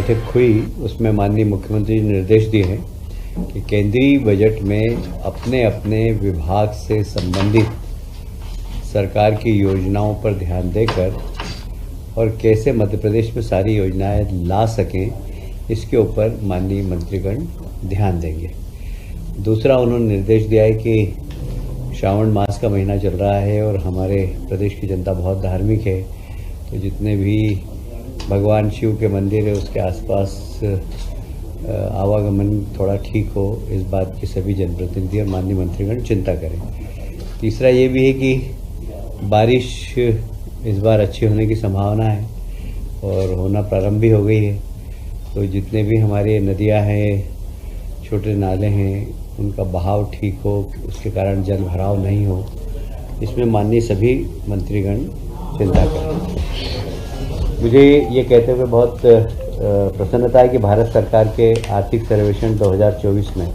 बैठक हुई उसमें माननीय मुख्यमंत्री ने निर्देश दिए हैं कि केंद्रीय बजट में अपने अपने विभाग से संबंधित सरकार की योजनाओं पर ध्यान देकर और कैसे मध्य प्रदेश में सारी योजनाएं ला सकें, इसके ऊपर माननीय मंत्रीगण ध्यान देंगे। दूसरा, उन्होंने निर्देश दिया है कि श्रावण मास का महीना चल रहा है और हमारे प्रदेश की जनता बहुत धार्मिक है, तो जितने भी भगवान शिव के मंदिर है उसके आसपास आवागमन थोड़ा ठीक हो, इस बात की सभी जनप्रतिनिधि और माननीय मंत्रीगण चिंता करें। तीसरा ये भी है कि बारिश इस बार अच्छी होने की संभावना है और होना प्रारंभ भी हो गई है, तो जितने भी हमारे नदियां हैं, छोटे नाले हैं, उनका बहाव ठीक हो, उसके कारण जल भराव नहीं हो, इसमें माननीय सभी मंत्रीगण चिंता करें। मुझे ये कहते हुए बहुत प्रसन्नता है कि भारत सरकार के आर्थिक सर्वेक्षण 2024 में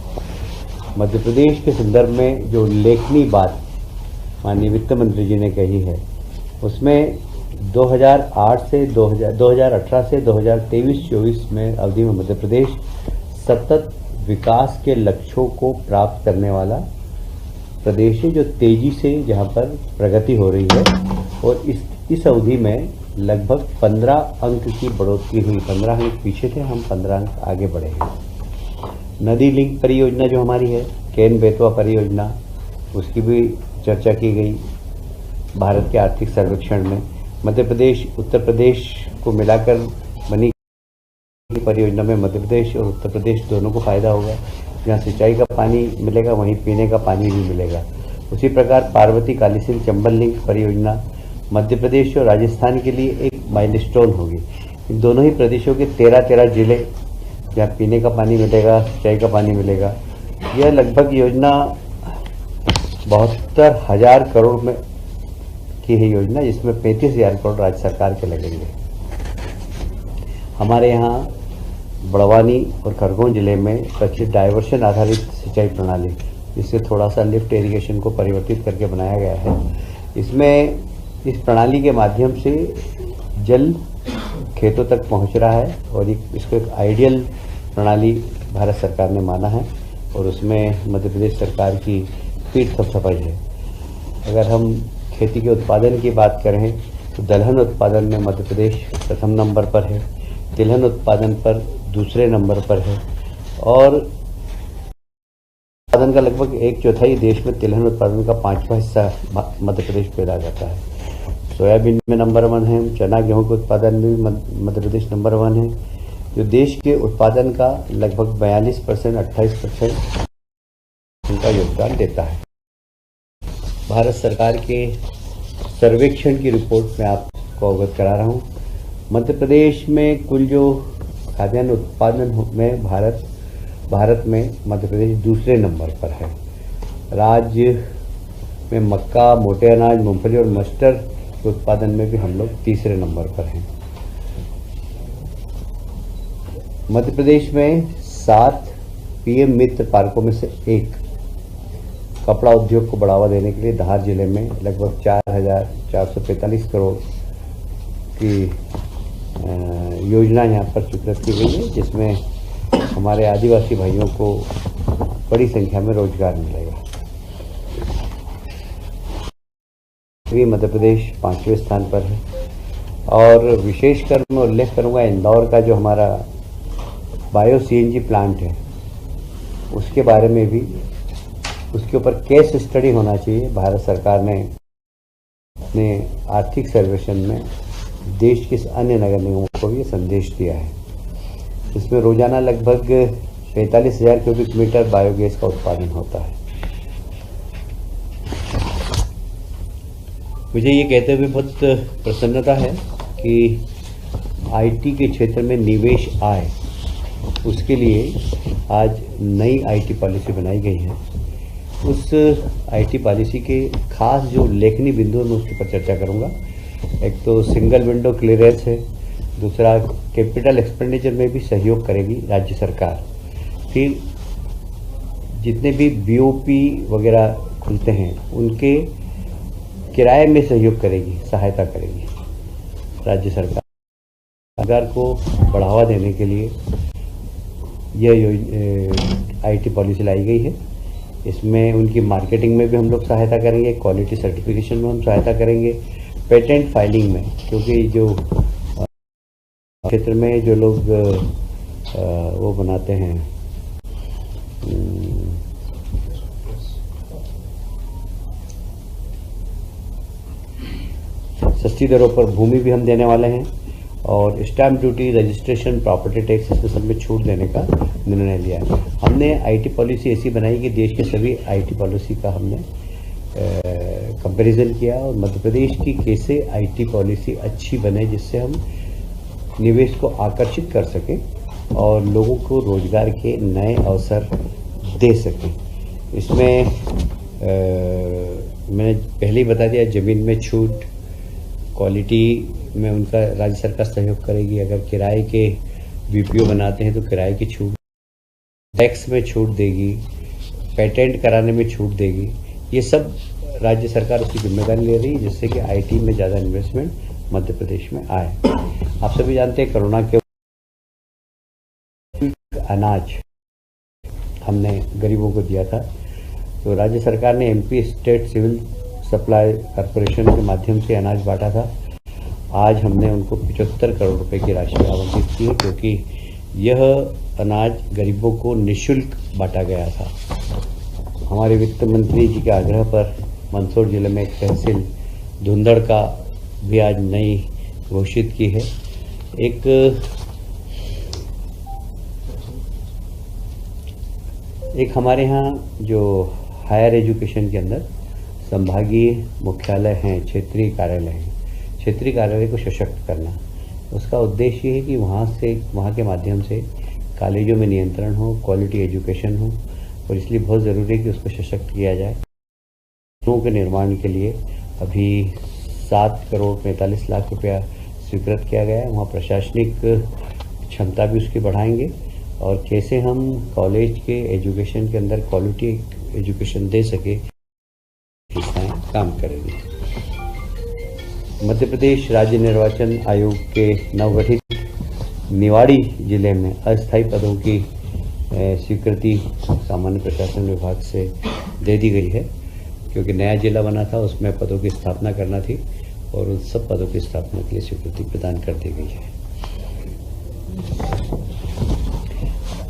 मध्य प्रदेश के संदर्भ में जो उल्लेखनीय बात माननीय वित्त मंत्री जी ने कही है, उसमें 2018 से 2023-24 में अवधि में मध्य प्रदेश सतत विकास के लक्ष्यों को प्राप्त करने वाला प्रदेश है, जो तेजी से जहां पर प्रगति हो रही है और इस अवधि में लगभग 15 अंक की बढ़ोतरी हुई। 15 अंक पीछे थे, हम 15 अंक आगे बढ़े हैं। नदी लिंक परियोजना जो हमारी है, केन बेतवा परियोजना, उसकी भी चर्चा की गई। भारत के आर्थिक सर्वेक्षण में मध्य प्रदेश उत्तर प्रदेश को मिलाकर बनी परियोजना में मध्य प्रदेश और उत्तर प्रदेश दोनों को फायदा होगा। जहाँ सिंचाई का पानी मिलेगा वहीं पीने का पानी भी मिलेगा। उसी प्रकार पार्वती कालीसिंध चंबल लिंक परियोजना मध्य प्रदेश और राजस्थान के लिए एक माइलस्टोन होगी। इन दोनों ही प्रदेशों के 13 जिले जहाँ पीने का पानी मिलेगा, सिंचाई का पानी मिलेगा। यह लगभग योजना 72,000 करोड़ में की है योजना, जिसमें 35,000 करोड़ राज्य सरकार के लगेंगे। हमारे यहाँ बड़वानी और खरगोन जिले में प्रचलित डायवर्शन आधारित सिंचाई प्रणाली, जिससे थोड़ा सा लिफ्ट इरिगेशन को परिवर्तित करके बनाया गया है। इसमें इस प्रणाली के माध्यम से जल खेतों तक पहुंच रहा है और इसको एक आइडियल प्रणाली भारत सरकार ने माना है और उसमें मध्य प्रदेश सरकार की पीठ थपथपाई है। अगर हम खेती के उत्पादन की बात करें तो दलहन उत्पादन में मध्य प्रदेश प्रथम नंबर पर है, तिलहन उत्पादन पर दूसरे नंबर पर है और उत्पादन का लगभग 1/4 देश में तिलहन उत्पादन का 5वां हिस्सा मध्य प्रदेश पैदा करता है। सोयाबीन में नंबर 1 है, चना गेहूं के उत्पादन में मध्य प्रदेश नंबर 1 है, जो देश के उत्पादन का लगभग 42%, 28% उनका योगदान देता है। भारत सरकार के सर्वेक्षण की रिपोर्ट में आपको अवगत करा रहा हूँ। मध्य प्रदेश में कुल जो खाद्यान्न उत्पादन में भारत में मध्य प्रदेश दूसरे नंबर पर है। राज्य में मक्का, मोटे अनाज, मूंगफली और मस्टर्ड के उत्पादन में भी हम लोग तीसरे नंबर पर हैं। मध्य प्रदेश में 7 पीएम मित्र पार्कों में से एक कपड़ा उद्योग को बढ़ावा देने के लिए धार जिले में लगभग 4,445 करोड़ की योजना यहाँ पर स्वीकृत की गई है, जिसमें हमारे आदिवासी भाइयों को बड़ी संख्या में रोजगार मिलेगा। मध्य प्रदेश 5वें स्थान पर है और विशेषकर मैं उल्लेख करूंगा इंदौर का जो हमारा बायो सीएनजी प्लांट है, उसके बारे में भी, उसके ऊपर केस स्टडी होना चाहिए। भारत सरकार ने अपने आर्थिक सर्वेक्षण में देश के अन्य नगर निगमों को भी संदेश दिया है। इसमें रोजाना लगभग 45,000 क्यूबिक मीटर बायोगैस का उत्पादन होता है। मुझे ये कहते हुए बहुत प्रसन्नता है कि आईटी के क्षेत्र में निवेश आए, उसके लिए आज नई आईटी पॉलिसी बनाई गई है। उस आईटी पॉलिसी के खास जो उल्लेखनीय बिंदु है मैं उसके ऊपर चर्चा करूंगा। एक तो सिंगल विंडो क्लियरेंस है, दूसरा कैपिटल एक्सपेंडिचर में भी सहयोग करेगी राज्य सरकार। फिर जितने भी बीओपी वगैरह खुलते हैं उनके किराए में सहयोग करेगी, सहायता करेगी राज्य सरकार। रोजगार को बढ़ावा देने के लिए यह आईटी पॉलिसी लाई गई है। इसमें उनकी मार्केटिंग में भी हम लोग सहायता करेंगे, क्वालिटी सर्टिफिकेशन में हम सहायता करेंगे, पेटेंट फाइलिंग में, क्योंकि जो क्षेत्र में जो लोग वो बनाते हैं सस्ती दरों पर भूमि भी हम देने वाले हैं, और stamp duty, registration, property tax, इसमें सब में छूट देने का निर्णय लिया है। हमने आईटी पॉलिसी ऐसी बनाई कि देश के सभी आईटी पॉलिसी का हमने कंपैरिजन किया, और मध्य प्रदेश की कैसे आईटी पॉलिसी अच्छी बने जिससे हम निवेश को आकर्षित कर सकें और लोगों को रोजगार के नए अवसर दे सकें। इसमें मैंने पहले ही बता दिया, जमीन में छूट, क्वालिटी में उनका राज्य सरकार सहयोग करेगी। अगर किराए के वीपीओ बनाते हैं तो किराए की छूट, टैक्स में छूट देगी, पेटेंट कराने में छूट देगी। ये सब राज्य सरकार उसकी जिम्मेदारी ले रही है, जिससे कि आईटी में ज़्यादा इन्वेस्टमेंट मध्य प्रदेश में आए। आप सभी जानते हैं कोरोना के अनाज हमने गरीबों को दिया था, तो राज्य सरकार ने MP state civil supply corporation के माध्यम से अनाज बांटा था। आज हमने उनको 75 करोड़ रुपए की राशि आवंटित की है, क्योंकि यह अनाज गरीबों को निःशुल्क बांटा गया था। हमारे वित्त मंत्री जी के आग्रह पर मंदसौर जिले में एक तहसील धुंधड़ का भी आज नई घोषित की है। एक हमारे यहाँ जो हायर एजुकेशन के अंदर संभागीय मुख्यालय हैं, क्षेत्रीय कार्यालय हैं, क्षेत्रीय कार्यालय को सशक्त करना, उसका उद्देश्य ये है कि वहाँ के माध्यम से कॉलेजों में नियंत्रण हो, क्वालिटी एजुकेशन हो, और इसलिए बहुत ज़रूरी है कि उसको सशक्त किया जाए। लोगों के निर्माण के लिए अभी 7 करोड़ 45 लाख रुपया स्वीकृत किया गया है। वहाँ प्रशासनिक क्षमता भी उसकी बढ़ाएंगे, और कैसे हम कॉलेज के एजुकेशन के अंदर क्वालिटी एजुकेशन दे सके, संस्थाएं काम करेंगी। मध्य प्रदेश राज्य निर्वाचन आयोग के नवगठित निवाड़ी जिले में अस्थायी पदों की स्वीकृति सामान्य प्रशासन विभाग से दे दी गई है, क्योंकि नया जिला बना था, उसमें पदों की स्थापना करना थी, और उन सब पदों की स्थापना के लिए स्वीकृति प्रदान कर दी गई है।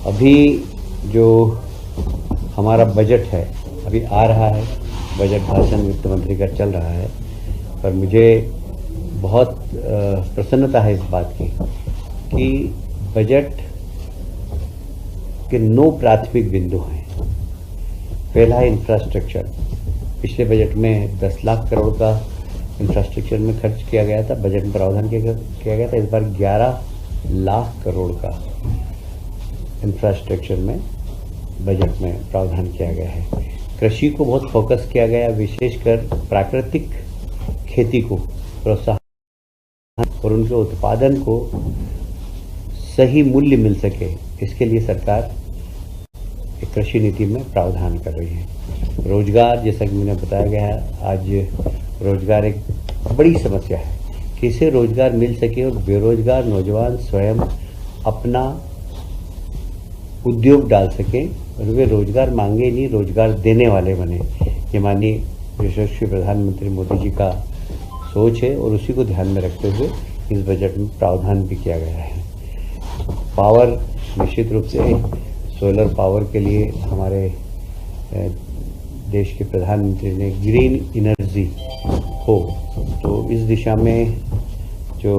अभी जो हमारा बजट है अभी आ रहा है, बजट भाषण वित्त मंत्री का चल रहा है, पर मुझे बहुत प्रसन्नता है इस बात की कि बजट के 9 प्राथमिक बिंदु हैं। पहला है इंफ्रास्ट्रक्चर। पिछले बजट में 10 लाख करोड़ का इंफ्रास्ट्रक्चर में खर्च किया गया था, बजट में प्रावधान किया गया था। इस बार 11 लाख करोड़ का इंफ्रास्ट्रक्चर में बजट में प्रावधान किया गया है। कृषि को बहुत फोकस किया गया, विशेषकर प्राकृतिक खेती को प्रोत्साहन और उनके उत्पादन को सही मूल्य मिल सके, इसके लिए सरकार एक कृषि नीति में प्रावधान कर रही है। रोजगार, जैसा कि मैंने बताया गया है, आज रोजगार एक बड़ी समस्या है। कैसे रोजगार मिल सके और बेरोजगार नौजवान स्वयं अपना उद्योग डाल सके और वे रोजगार मांगे नहीं, रोजगार देने वाले बने। ये माननीय यशस्वी प्रधानमंत्री मोदी जी का सोच है, और उसी को ध्यान में रखते हुए इस बजट में प्रावधान भी किया गया है। पावर, निश्चित रूप से सोलर पावर के लिए हमारे देश के प्रधानमंत्री ने ग्रीन एनर्जी हो, तो इस दिशा में जो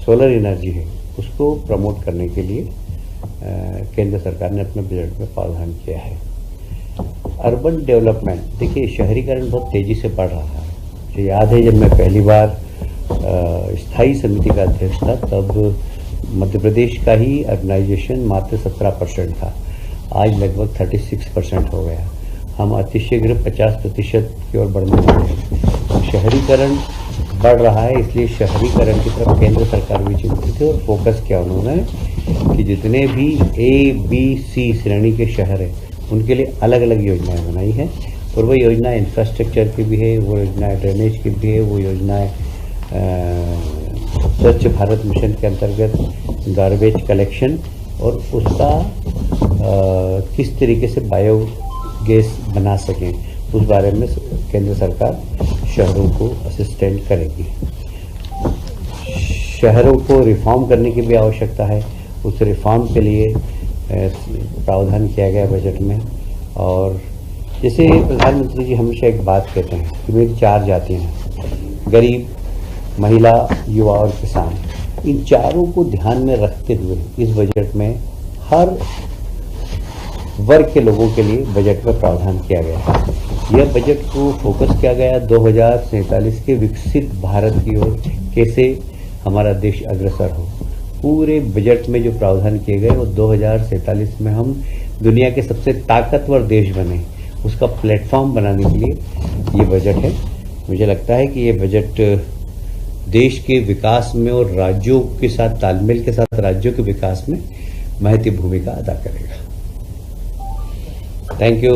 सोलर एनर्जी है उसको प्रमोट करने के लिए केंद्र सरकार ने अपने बजट में प्रावधान किया है। अर्बन डेवलपमेंट, देखिए शहरीकरण बहुत तेजी से बढ़ रहा है। मुझे याद है जब मैं पहली बार स्थायी समिति का अध्यक्ष था, तब मध्य प्रदेश का ही अर्बनाइजेशन मात्र 17% था, आज लगभग 36% हो गया। हम अतिशीघ्र 50% की ओर बढ़ने वाले हैं। शहरीकरण बढ़ रहा है, इसलिए शहरीकरण की तरफ केंद्र सरकार भी चिंतित है और फोकस किया उन्होंने कि जितने भी A, B, C श्रेणी के शहर हैं उनके लिए अलग अलग योजनाएं बनाई हैं, और वो योजना इंफ्रास्ट्रक्चर की भी है, वो योजना ड्रेनेज की भी है, वो योजनाएं स्वच्छ भारत मिशन के अंतर्गत गार्बेज कलेक्शन और उसका किस तरीके से बायोगैस बना सकें, उस बारे में केंद्र सरकार शहरों को असिस्टेंट करेगी। शहरों को रिफॉर्म करने की भी आवश्यकता है, उस रिफॉर्म के लिए प्रावधान किया गया बजट में। और जैसे प्रधानमंत्री जी हमेशा एक बात कहते हैं कि मेरी 4 जातियाँ हैं, गरीब, महिला, युवा और किसान। इन चारों को ध्यान में रखते हुए इस बजट में हर वर्ग के लोगों के लिए बजट में प्रावधान किया गया है। यह बजट को फोकस किया गया 2047 के विकसित भारत की ओर, कैसे हमारा देश अग्रसर हो। पूरे बजट में जो प्रावधान किए गए वो 2047 में हम दुनिया के सबसे ताकतवर देश बने, उसका प्लेटफॉर्म बनाने के लिए ये बजट है। मुझे लगता है कि ये बजट देश के विकास में और राज्यों के साथ तालमेल के साथ राज्यों के विकास में महत्वपूर्ण भूमिका अदा करेगा। Thank you.